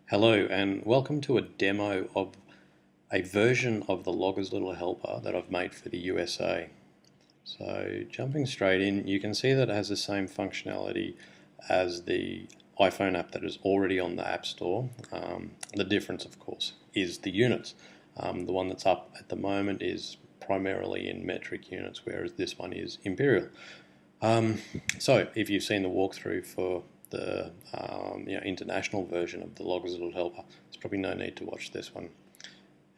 Hello and welcome to a demo of a version of the Logger's Little Helper that I've made for the USA. So jumping straight in, you can see that it has the same functionality as the iPhone app that is already on the App Store. The difference, of course, is the units. The one that's up at the moment is primarily in metric units, whereas this one is imperial. So if you've seen the walkthrough for the international version of the Logger's Little Helper, there's probably no need to watch this one.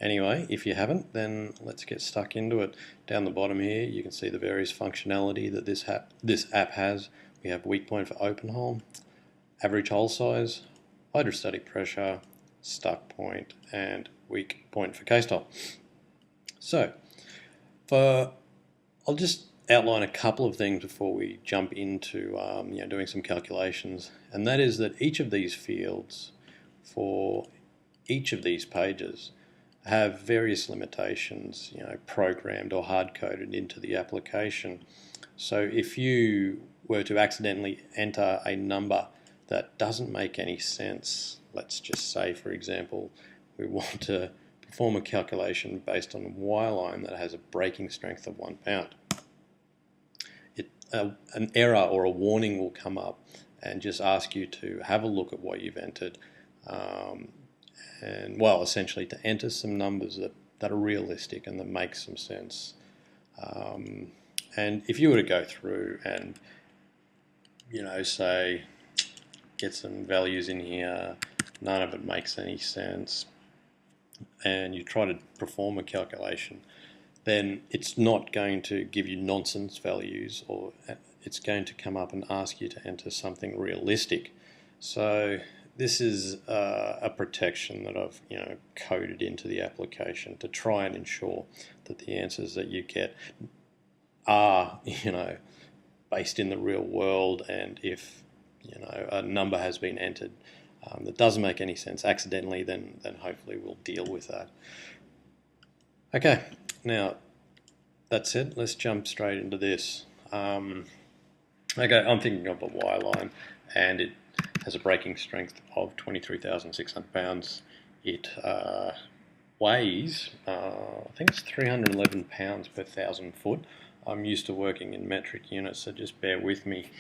Anyway, if you haven't, then let's get stuck into it. Down the bottom here, you can see the various functionality that this app has. We have weak point for open hole, average hole size, hydrostatic pressure, stuck point, and weak point for case hole. So, I'll just outline a couple of things before we jump into doing some calculations, and that is that each of these fields for each of these pages have various limitations, programmed or hard-coded into the application. So if you were to accidentally enter a number that doesn't make any sense, let's just say, for example, we want to perform a calculation based on a Y line that has a breaking strength of 1 pound. An error or a warning will come up and just ask you to have a look at what you've entered and, well, essentially to enter some numbers that are realistic and that make some sense. And if you were to go through and, say, get some values in here, none of it makes any sense, and you try to perform a calculation, then it's not going to give you nonsense values, or it's going to come up and ask you to enter something realistic. So this is a protection that I've coded into the application to try and ensure that the answers that you get are based in the real world, and if a number has been entered that doesn't make any sense accidentally, then hopefully we'll deal with that. Okay, now that said, let's jump straight into this. Okay, I'm thinking of a Y line, and it has a breaking strength of 23,600 pounds. It weighs, I think it's 311 pounds per 1,000 foot. I'm used to working in metric units, so just bear with me.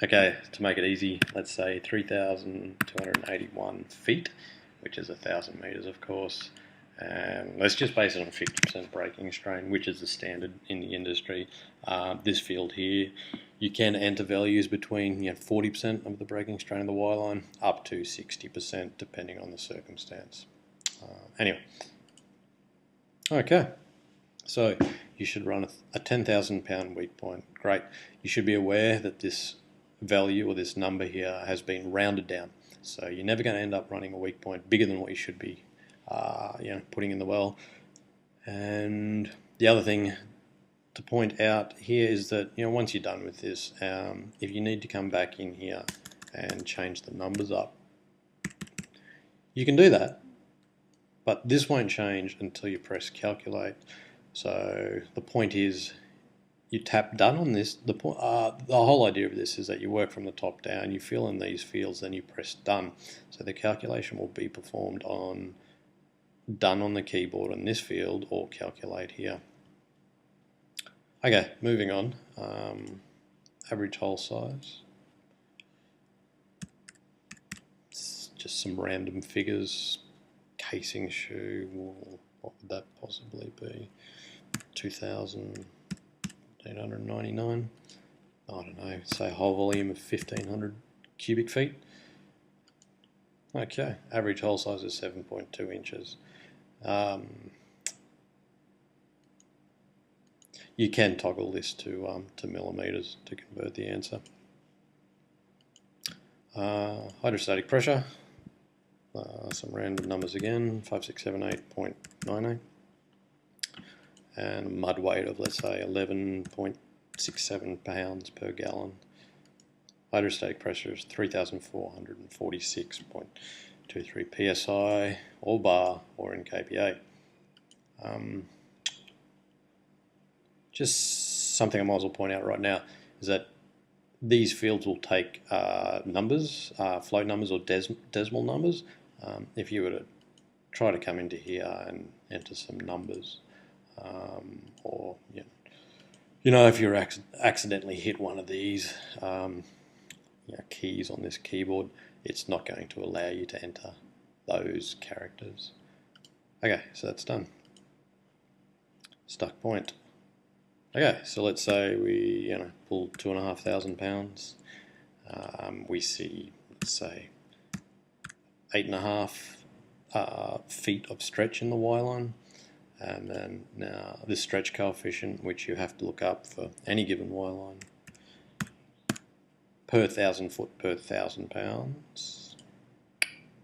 Okay, to make it easy, let's say 3,281 feet, which is 1,000 meters, of course. And let's just base it on 50% breaking strain, which is the standard in the industry. This field here, you can enter values between 40% of the breaking strain of the Y line up to 60%, depending on the circumstance. Anyway, okay, so you should run a 10,000 pound weak point. Great. You should be aware that this value or this number here has been rounded down. So you're never going to end up running a weak point bigger than what you should be putting in the well. And the other thing to point out here is that once you're done with this, if you need to come back in here and change the numbers up, you can do that, but this won't change until you press calculate. So the point is, you tap done on this. The whole idea of this is that you work from the top down, you fill in these fields, then you press done. So the calculation will be performed on done on the keyboard in this field, or calculate here. Okay, moving on. Average hole size. It's just some random figures. Casing shoe, what would that possibly be? 2,899. I don't know, say a hole volume of 1,500 cubic feet. Okay, average hole size is 7.2 inches. You can toggle this to millimeters to convert the answer. Hydrostatic pressure, some random numbers again, 5678.98, and a mud weight of, let's say, 11.67 pounds per gallon. Hydrostatic pressure is 3,446.23 psi, or bar, or in kPa. Just something I might as well point out right now is that these fields will take numbers, float numbers or decimal numbers. If you were to try to come into here and enter some numbers, or if you accidentally hit one of these keys on this keyboard, it's not going to allow you to enter those characters. Okay, so that's done. Stuck point. Okay, so let's say we pull 2,500 pounds. We see, let's say, 8.5 feet of stretch in the Y line, and then now the stretch coefficient, which you have to look up for any given Y line, per 1,000 foot per 1,000 pounds.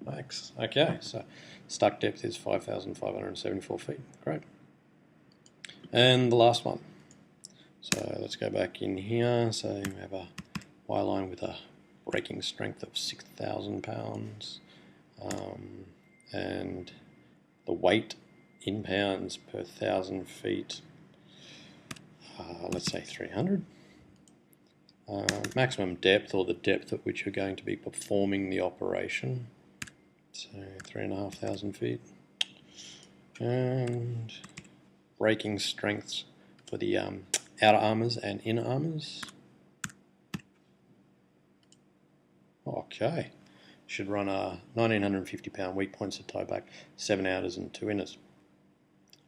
Max. Okay, so stuck depth is 5,574 feet. Great. And the last one. So let's go back in here. So we have a Y line with a breaking strength of 6,000 pounds, and the weight in pounds per 1,000 feet, let's say 300. Maximum depth, or the depth at which you're going to be performing the operation, so 3,500 feet, and breaking strengths for the outer armors and inner armors. Okay, should run a 1,950 pound weak points to tie back, 7 outers and 2 inners.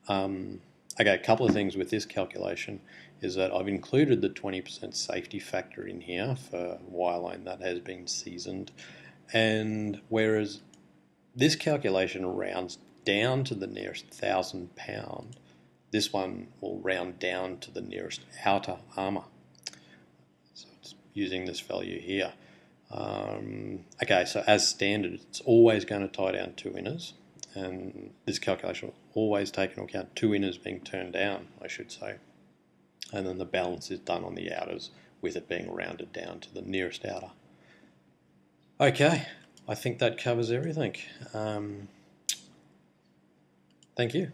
Okay, a couple of things with this calculation is that I've included the 20% safety factor in here for Y line that has been seasoned, and whereas this calculation rounds down to the nearest 1,000 pound, this one will round down to the nearest outer armor. So it's using this value here. Okay, so as standard, it's always going to tie down 2 inners, and this calculation will always take into account 2 inners being turned down, I should say, and then the balance is done on the outers with it being rounded down to the nearest outer. Okay, I think that covers everything. Thank you.